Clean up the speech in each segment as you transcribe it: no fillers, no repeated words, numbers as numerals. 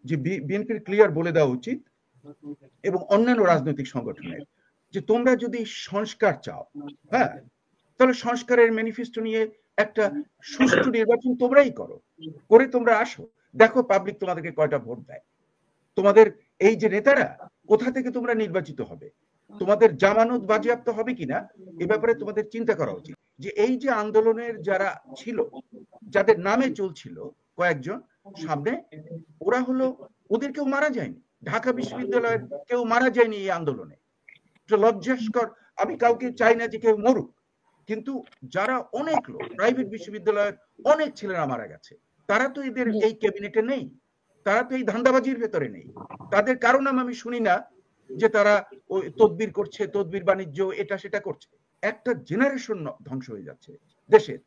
যে বিএনপির ক্লিয়ার বলে দেওয়া উচিত এবং অন্যান্য রাজনৈতিক সংগঠনের যে তোমরা যদি সংস্কার চাও, হ্যাঁ, তাহলে সংস্কারের ম্যানিফেস্টো নিয়ে একটা সুষ্ঠু নির্বাচন তোমরাই করো, করে তোমরা আসো, দেখো পাবলিক তোমাদেরকে কয়টা ভোট দেয়। তোমাদের এই যে নেতারা কোথা থেকে তোমরা নির্বাচিত হবে, তোমাদের জামানত বাজেয়াপ্ত হবে কিনা এ ব্যাপারে তোমাদের চিন্তা করা উচিত। যে এই যে আন্দোলনের যারা ছিল, যাদের নামে চলছিল কয়েকজন সামনে, ওরা হলো, ওদের কেউ মারা যায়নি, ঢাকা বিশ্ববিদ্যালয়ের কেউ মারা যায়নি এই আন্দোলনে। লজ্জাস্কর, আমি কাউকে চাই না যে কেউ মরুক, কিন্তু যারা অনেক লোক প্রাইভেট বিশ্ববিদ্যালয়ের অনেক ছেলেরা মারা গেছে, তারা তো এদের এই ক্যাবিনেটে নেই, তারা তো এই ধান্দাবাজির ভেতরে নেই, তাদের কারো নাম আমি শুনি না যে তারা ওই তদবির করছে, তদবির বাণিজ্য এটা সেটা করছে। একটা জেনারেশন ধ্বংস হয়ে যাচ্ছে দেশের,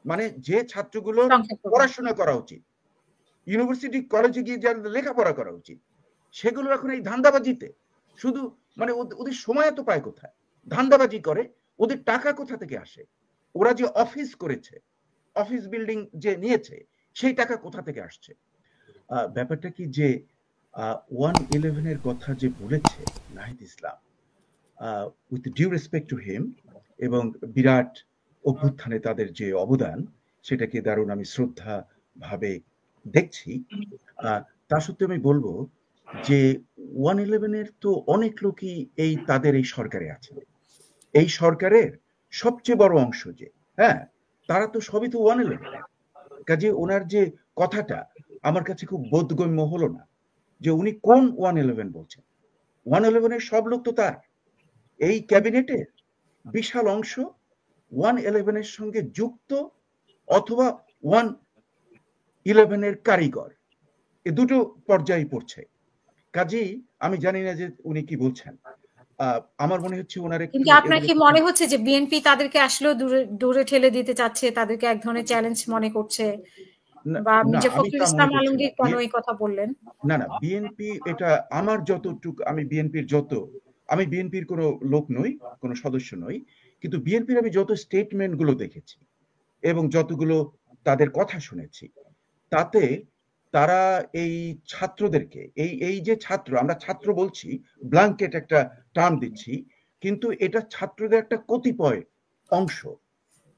মানে যে ছাত্রগুলোর পড়াশোনা করা উচিত, ইউনিভার্সিটি কলেজে গিয়ে যাদের লেখাপড়া করা উচিত, সেগুলো এখন এই ধান্দাবাজিতে শুধু, মানে ওদের সময় এত পায় কোথায়, ধান্দাবাজি করে, ওদের টাকা কোথা থেকে আসে, ওরা যে অফিস করেছে, অফিস বিল্ডিং যে নিয়েছে, সেই টাকা কোথা থেকে আসছে। ব্যাপারটা কি যে 111 এর কথা যে বলেছে Nahid Islam, with due respect to him, এবং বিরাট অভ্যুত্থানে তাদের যে অবদান, সেটাকে দারুণ আমি শ্রদ্ধা ভাবে দেখছি। তা সত্ত্বেও আমি বলবো যে 111 এর তো অনেক লোকই এই তাদের এই সরকারে আছে, এই সরকারের সবচেয়ে বড় অংশ যে, হ্যাঁ, তারা তো সবই তো 111। কাজে ওনার যে কথাটা আমার কাছে খুব বোধগম্য হলো না, যে উনি কোন 111 বলছেন। 111 এর সব লোক তো তার, এই ক্যাবিনেটের বিশাল অংশ 111 এর সঙ্গে যুক্ত অথবা 111 এর কারিগর, এ দুটো পর্যায়ে পড়ছে। কাজেই আমি জানি না যে উনি কি বলছেন। আমার মনে হচ্ছে ওনার একটু, কিন্তু আপনার কি মনে হচ্ছে যে বিএনপি তাদেরকে আসলেও দূরে ঠেলে দিতে চাচ্ছে, তাদেরকে এক ধরনের চ্যালেঞ্জ মনে করছে, বা মির্জা ফখরুল ইসলাম আলমগীর কেন এই কথা বললেন? না না, বিএনপি এটা আমার যতটুকু, আমি বিএনপির কোনো লোক নই, কোনো সদস্য নই, কিন্তু বিএনপির আমি যত স্টেটমেন্ট গুলো দেখেছি এবং যতগুলো তাদের কথা শুনেছি, তাতে তারা এই ছাত্রদেরকে, এই যে ছাত্র, আমরা ছাত্র বলছি, ব্ল্যাঙ্কেট একটা টার্ম দিচ্ছি, কিন্তু এটা ছাত্রদের একটা কতিপয় অংশ।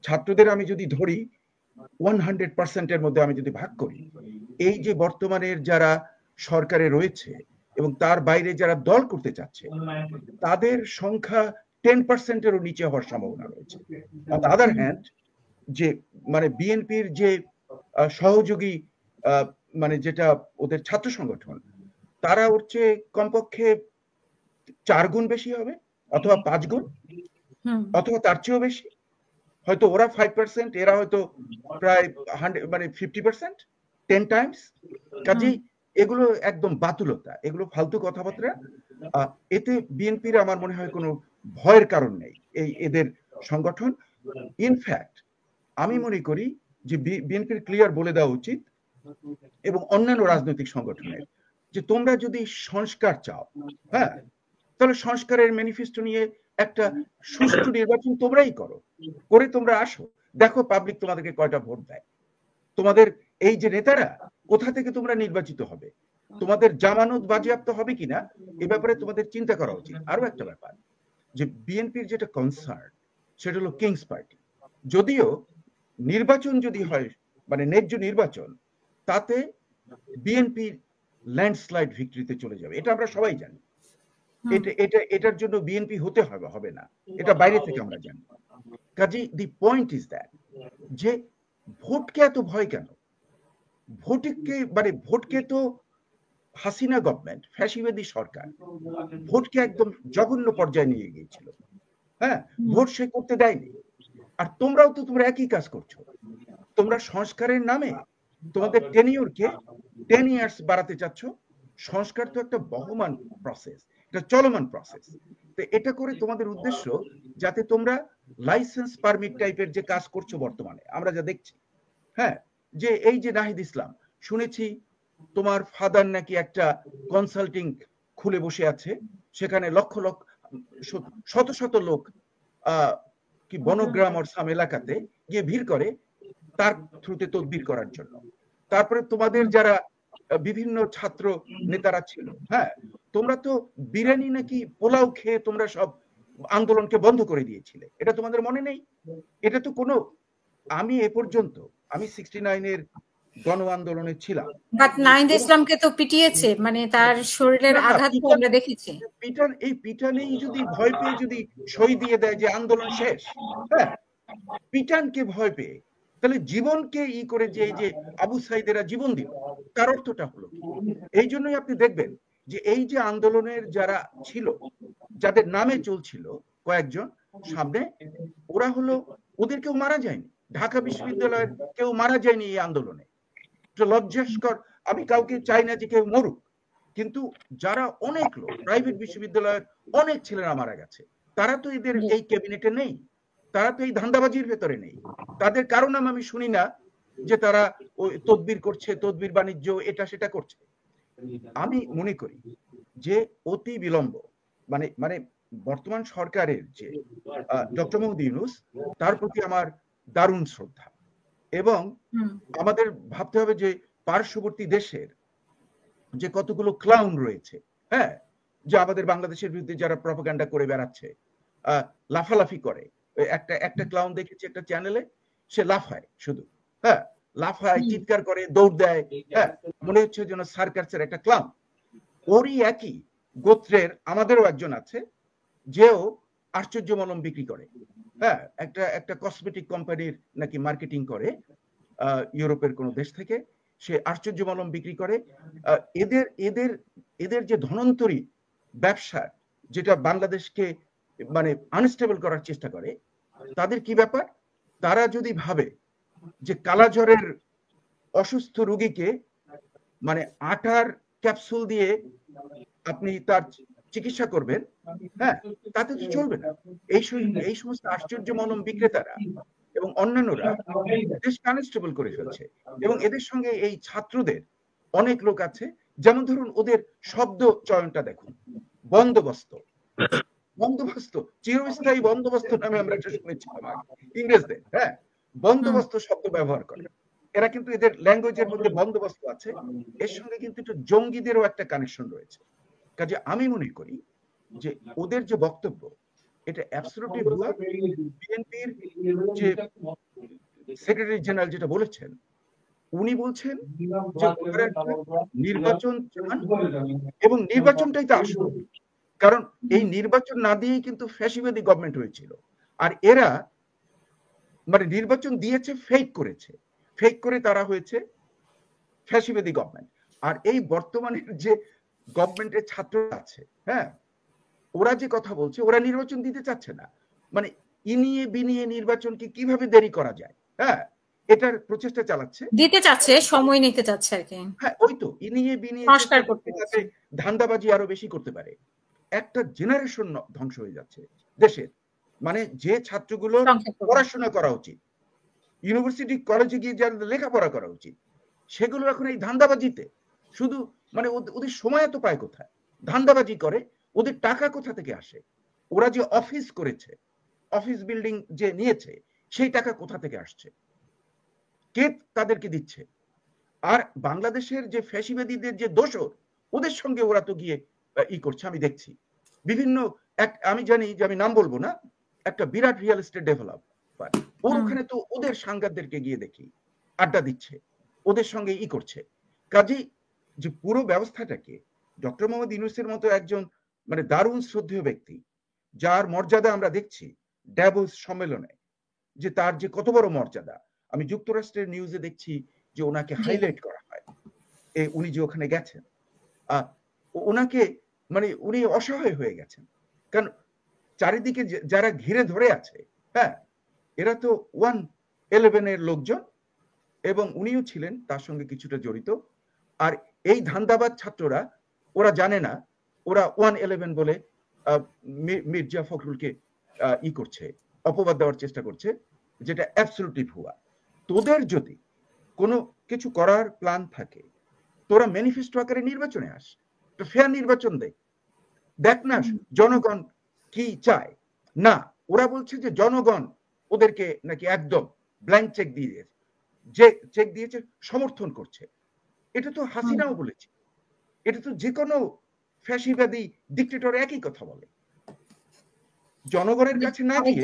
ছাত্রদের আমি যদি ধরি 100% এর মধ্যে আমি যদি ভাগ করি, এই যে বর্তমানের যারা সরকারে রয়েছে এবং তার বাইরে যারা দল করতে চাচ্ছে, তাদের সংখ্যা 10%-এরও নিচে হওয়ার সম্ভাবনা রয়েছে। অন দ্য আদার হ্যান্ড, যে মানে বিএনপির যে সহযোগী, মানে যেটা ওদের ছাত্র সংগঠন, তারা ওর চেয়ে কমপক্ষে 4 গুণ বেশি হবে, অথবা 5 গুণ, অথবা তার চেয়েও বেশি। হয়তো ওরা 5%, এরা হয়তো প্রায় 100, মানে 50%, 10 টাইমস। কাজেই এগুলো একদম বাতুলতা, এগুলো ফালতু কথাবার্তা। এতে বিএনপির আমার মনে হয় কোনো ভয়ের কারণ নেই, এই এদের সংগঠন। ইনফ্যাক্ট আমি মনে করি যে বিএনপির ক্লিয়ার বলে দেওয়া উচিত এবং অন্যান্য রাজনৈতিক সংগঠনের যে তোমরা যদি সংস্কার চাও, হ্যাঁ, তাহলে সংস্কারের ম্যানিফেস্টো নিয়ে একটা সুষ্ঠু নির্বাচন তোমরাই করো, করে তোমরা আসো, দেখো পাবলিক তোমাদেরকে কয়টা ভোট দেয়। তোমাদের এই যে নেতারা কোথা থেকে তোমরা নির্বাচিত হবে, তোমাদের জামানত বাজেয়াপ্ত হবে কিনা এ ব্যাপারে তোমাদের চিন্তা করা উচিত। আরো একটা ব্যাপার, যে বিএনপির যেটা কনসার্ন, সেটা হলো কিংস পার্টি। যদিও নির্বাচন যদি হয়, মানে ন্যায্য নির্বাচন, তাতে বিএনপি ল্যান্ডস্লাইড ভিক্টরিতে চলে যাবে, এটা আমরা সবাই জানি। এটার জন্য বিএনপি হতে হবে না, এটা বাইরে থেকে আমরা জানি। কাজেই দি পয়েন্ট ইজ দ্যাট, যে ভোটকে এত ভয় কেন? ভোটকে তো হাসিনা গভর্নমেন্ট, ফ্যাসিবাদী সরকার ভোটকে একদম জঘন্য পর্যায়ে নিয়ে গিয়েছিল। হ্যাঁ, ভোট সে করতে দেয়নি। আর তোমরা একই কাজ করছো। তোমরা সংস্কারের নামে তোমাদের টেনিউরকে 10 ইয়ার্স বাড়াতে চাচ্ছ। সংস্কার তো একটা বহমান প্রসেস, এটা চলমান প্রসেস। তো এটা করে তোমাদের উদ্দেশ্য যাতে তোমরা লাইসেন্স পারমিট টাইপের যে কাজ করছো বর্তমানে আমরা যা দেখছি, হ্যাঁ, যে এই যে নাহিদ ইসলাম, শুনেছি তোমার ফাদার নাকি একটা কনসাল্টিং খুলে বসে আছে, সেখানে লক্ষ লক্ষ, শত শত লোক কি বনগ্রাম আর সাম এলাকাতে গিয়ে ভিড় করে তার থ্রুতে তদবির করার জন্য। তারপরে তোমাদের যারা বিভিন্ন ছাত্র নেতারা ছিল। হ্যাঁ, তোমরা তো বিরিয়ানি নাকি পোলাও খেয়ে তোমরা সব আন্দোলনকে বন্ধ করে দিয়েছিলে, এটা তোমাদের মনে নেই? এটা তো কোনো, আমি এ পর্যন্ত আমি 69-এর গণ আন্দোলনে ছিলাম। বাট নাহিদ ইসলামকে তো পিটিয়েছে, মানে তার শরীরের আঘাত আমরা দেখেছি। এই পিটানেই যদি ভয় পেয়ে যদি সই দিয়ে দেয় যে আন্দোলন শেষ, হ্যাঁ, পিটানকে ভয় পেয়ে তাহলে জীবনকে করে যে এই যে আবু সাইদেরা জীবন দিল, তার অর্থটা হলো কি? এই জন্যই আপনি দেখবেন যে এই যে আন্দোলনের যারা ছিল, যাদের নামে চলছিল কয়েকজন সামনে, ওরা হলো, ওদের কেউ মারা যায়নি, ঢাকা বিশ্ববিদ্যালয়ের কেউ মারা যায়নি এই আন্দোলনে। লজ্জাস্কর, আমি কাউকে চাই না যে কেউ মরুক, কিন্তু যারা অনেক লোক প্রাইভেট বিশ্ববিদ্যালয়ের অনেক ছেলেরা মারা গেছে, তারা তো এদের এই ক্যাবিনেটে নেই, তারা তো এই ধান্দাবাজির ভেতরে নেই। তাদের কারণ আমি শুনি না যে তারা ওই তদবির করছে, তদবির বাণিজ্য এটা সেটা করছে। আমি মনে করি যে অতি বিলম্ব মানে মানে বর্তমান সরকারের যে ডক্টর মোহাম্মদ ইউনূস, তার প্রতি আমার দারুণ শ্রদ্ধা, এবং আমাদের ভাবতে হবে যে পার্শ্ববর্তী দেশের যে কতগুলো ক্লাউন রয়েছে, হ্যাঁ, যে আমাদের বাংলাদেশের বিরুদ্ধে যারা প্রপাগান্ডা করে বেড়াচ্ছে, লাফালাফি করে। একটা ক্লাউন দেখেছি একটা চ্যানেলে, সে লাফায় শুধু, হ্যাঁ, লাফায়, চিৎকার করে, দৌড় দেয়, হ্যাঁ, মনে হচ্ছে যেন সার্কাসের একটা ক্লাউন। ওরই একই গোত্রের আমাদেরও একজন আছে, যেও আশ্চর্য মলম বিক্রি করে, হ্যাঁ, একটা কসমেটিক কোম্পানির নাকি মার্কেটিং করে ইউরোপের কোন দেশ থেকে, সে আশ্চর্য মলম বিক্রি করে। এদের এদের এদের যে ধনন্তরী ব্যবসা, যেটা বাংলাদেশকে মানে আনস্টেবল করার চেষ্টা করে, তাদের কি ব্যাপার? তারা যদি ভাবে যে কালাজ্বরের অসুস্থ রোগীকে মানে আটার ক্যাপসুল দিয়ে আপনি তার চিকিৎসা করবেন, হ্যাঁ, তাতে তো চলবে না। এই সমস্ত আশ্চর্য মলম বিক্রেতারা এবং অন্যান্যরা দেশ কনস্টেবল করে ফেলছে, এবং এদের সঙ্গে এই ছাত্রদের অনেক লোক আছে। যেমন ধরুন ওদের শব্দ চয়নটা দেখুন, বন্দোবস্ত, বন্দোবস্ত, চিরস্থায়ী বন্দোবস্ত নামে আমরা একটা শুনেছিলাম ইংরেজদের, হ্যাঁ, বন্দোবস্ত শব্দ ব্যবহার করে। এরা কিন্তু এদের ল্যাঙ্গুয়েজের মধ্যে বন্দোবস্ত আছে, এর সঙ্গে কিন্তু একটু জঙ্গিদেরও একটা কানেকশন রয়েছে। কাজে আমি মনে করি যে ওদের যে বক্তব্য, এটা অ্যাবসলিউটলি ভুয়া। বিএনপির যে সেক্রেটারি জেনারেল যেটা বলেছেন, উনি বলছেন যে নির্বাচন চান, এবং নির্বাচনটাই তো আসল, কারণ এই নির্বাচন না দিয়েই কিন্তু ফ্যাসিবাদী গভর্নমেন্ট হয়েছিল। আর এরা মানে নির্বাচন দিয়েছে, ফেক করেছে, ফেক করে তারা হয়েছে ফ্যাসিবাদী গভর্নমেন্ট। আর এই বর্তমানের যে গভর্নমেন্টের ছাত্র আছে, হ্যাঁ, ওরা যে কথা বলছে, ওরা নির্বাচন দিতে চাচ্ছে না, মানে ইনিয়ে বিনিয়ে নির্বাচনকে কিভাবে দেরি করা যায়, হ্যাঁ, এটার প্রচেষ্টা চালাচ্ছে, দিতে চাচ্ছে, সময় নিতে চাচ্ছে আর কি। হ্যাঁ, ওই তো ইনিয়ে বিনিয়ে যাতে ধান্দাবাজি আরো বেশি করতে পারে। একটা জেনারেশন ধ্বংস হয়ে যাচ্ছে দেশের, মানে যে ছাত্রগুলো পড়াশোনা করা উচিত, ইউনিভার্সিটি কলেজে গিয়ে যাদের লেখাপড়া করা উচিত, সেগুলো এখন এই ধান্দাবাজিতে শুধু, মানে ওদের সময় তো পায় কোথায়? ধান্দাবাজি করে, ওদের টাকা কোথা থেকে আসে? ওরা যে অফিস করেছে, অফিস বিল্ডিং যে নিয়েছে, সেই টাকা কোথা থেকে আসছে? কে তাদেরকে দিচ্ছে? আর বাংলাদেশের যে ফ্যাসিবাদীদের যে দোসর, ওদের সঙ্গে ওরা তো গিয়ে করছে, আমি দেখছি বিভিন্ন, আমি জানি যে আমি নাম বলবো না, একটা বিরাট রিয়েল এস্টেট ডেভেলপার, ওর ওখানে তো ওদের সাংবাদিকদেরকে গিয়ে দেখি আড্ডা দিচ্ছে, ওদের সঙ্গে করছে। কাজেই যে পুরো ব্যবস্থাটাকে ডক্টর মোহাম্মদ ইউনূসের মতো একজন মানে দারুণ শ্রদ্ধেয় ব্যক্তি, যার মর্যাদা আমরা দেখছি ড্যাভোস সম্মেলনে, যে তার যে কত বড় মর্যাদা, আমি যুক্তরাষ্ট্রের নিউজে দেখছি যে ওনাকে হাইলাইট করা হয়, উনি যে ওখানে গেছেন, ওনাকে মানে উনি অসহায় হয়ে গেছেন, কারণ চারিদিকে যারা ঘিরে ধরে আছে, হ্যাঁ, এরা তো 111 এর লোকজন, এবং উনিও ছিলেন তার সঙ্গে কিছুটা জড়িত। আর এই ধান্দাবাজ ছাত্ররা, ওরা জানে না ওরা 111 বলে মির্জা ফখরুলকে করছে, অপবাদ দেওয়ার চেষ্টা করছে, যেটা অ্যাবসলিউটলি ভুয়া। তোদের যদি কোনো কিছু করার প্ল্যান থাকে, তোরা ম্যানিফেস্টো আকারে নির্বাচনে আস, ফেয়ার নির্বাচন দেখ না জনগণ কি চায়। না, ওরা বলছে যে জনগণ ওদেরকে নাকি একদম ব্ল্যাঙ্ক চেক দিয়ে দিয়েছে, যে চেক দিয়েছে সমর্থন করছে। এটা তো হাসিনাও বলেছে, এটা তো যে কোনো ফ্যাসিবাদী ডিক্টেটর একই কথা বলে। জনগণের কাছে না গিয়ে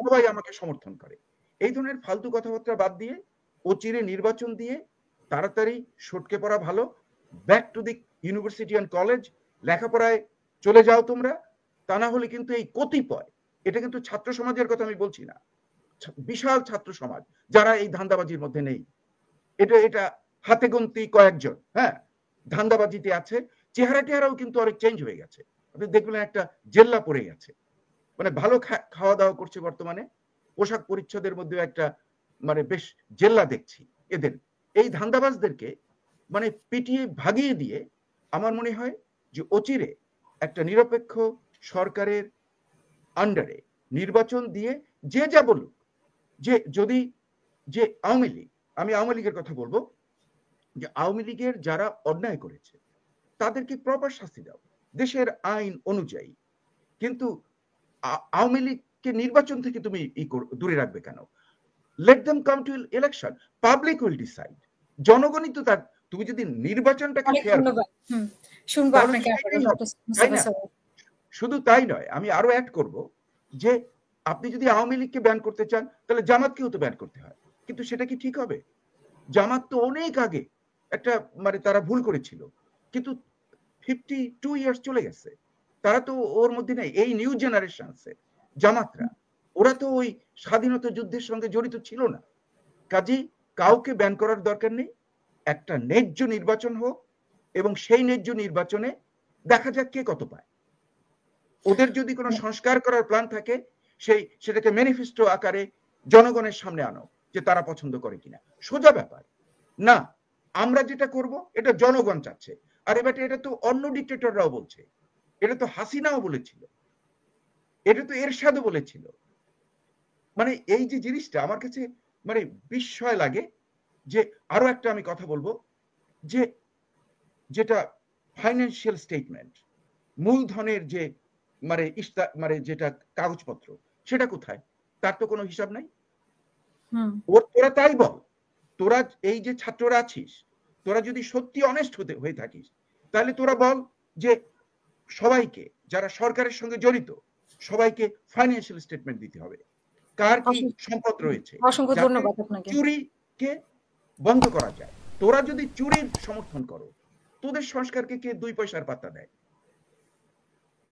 সবাই আমাকে সমর্থন করে। এই ধরনের ফালতু কথাবার্তা বাদ দিয়ে অচিরে নির্বাচন দিয়ে তাড়াতাড়ি সটকে পড়া ভালো। Back to the university and college, লেখাপড়ায় চলে যাও তোমরা। তা না হলে কিন্তু এই কতিপয়, এটা কিন্তু ছাত্র সমাজের কথা আমি বলছি না, বিশাল ছাত্র সমাজ যারা এই ধান্দাবাজির মধ্যে নেই, এটা হাতে গোনতি কয়েকজন হ্যাঁ ধান্দাবাজিতে আছে। চেহারাও কিন্তু অনেক চেঞ্জ হয়ে গেছে। আপনি দেখবেন একটা জেল্লা পড়ে গেছে, মানে ভালো খাওয়া দাওয়া করছে বর্তমানে, পোশাক পরিচ্ছদের মধ্যে একটা মানে বেশ জেল্লা দেখছি। এদের এই ধান্দাবাজদেরকে মানে পিটিয়ে ভাগিয়ে দিয়ে আমার মনে হয় যে অচিরে একটা নিরপেক্ষ সরকারের আন্ডারে নির্বাচন দিয়ে যে যা বলুক, যে যদি যে আওয়ামী লীগ, আমি আওয়ামী লীগের কথা বলবো, যে আওয়ামী লীগের যারা অন্যায় করেছে তাদেরকে প্রপার শাস্তি দাও দেশের আইন অনুযায়ী। কিন্তু আওয়ামী লীগকে নির্বাচন থেকে তুমি দূরে রাখবে কেন? Let them come to election, public will decide. জনগণই তো তার, তুমি যদি নির্বাচনটাকে ফেয়ার, শুধু তাই নয়, আমি আরো অ্যাড করব যে আপনি যদি আওয়ামী লীগকে ব্যান করতে চান তাহলে জামাতকেও তো ব্যান করতে হয়। কিন্তু সেটা কি ঠিক হবে? জামাত তো অনেক আগে একটা মানে তারা ভুল করেছিল, কিন্তু 52 ইয়ার্স চলে গেছে, তারা তো ওর মধ্যে নেই। এই নিউ জেনারেশন আছে জামাতরা, ওরা তো ওই স্বাধীনতা যুদ্ধের সঙ্গে জড়িত ছিল না। কাজেই কাউকে ব্যান করার দরকার নেই, একটা ন্যায্য নির্বাচন হোক এবং সেই ন্যায্য নির্বাচনে দেখা যাক কে কত পায়। ওদের যদি কোনো সংস্কার করার প্ল্যান থাকে সেটাকে ম্যানিফেস্টো আকারে জনগণের সামনে আনো যে তারা পছন্দ করে কিনা। সোজা ব্যাপার না, আমরা যেটা করব এটা জনগণ চাচ্ছে। আর এটা তো অন্য ডিক্টেটররাও বলছে, এটা তো হাসিনাও বলেছিল, এটা তো এরশাদও বলেছিল। মানে এই যে জিনিসটা আমার কাছে মানে বিস্ময় লাগে। যে আরো একটা আমি কথা বলবো, যে যেটা ফাইন্যান্সিয়াল স্টেটমেন্ট, মূলধনের যে মানে যেটা কাগজপত্র, সেটা কোথায়? তার তো কোনো হিসাব নাই। তোরা তাই বল, তোরা এই যে ছাত্ররা আছিস, তোরা যদি সত্যি অনেস্ট হয়ে থাকিস তাহলে তোরা বল যে সবাইকে যারা সরকারের সঙ্গে জড়িত সবাইকে ফাইন্যান্সিয়াল স্টেটমেন্ট দিতে হবে, কার কি সম্পদ রয়েছে, চুরিকে বন্ধ করা যায়। তোরা যদি চুরির সমর্থন করো, তোদের সংস্কারকে কে 2 পয়সার পাত্তা দেয়?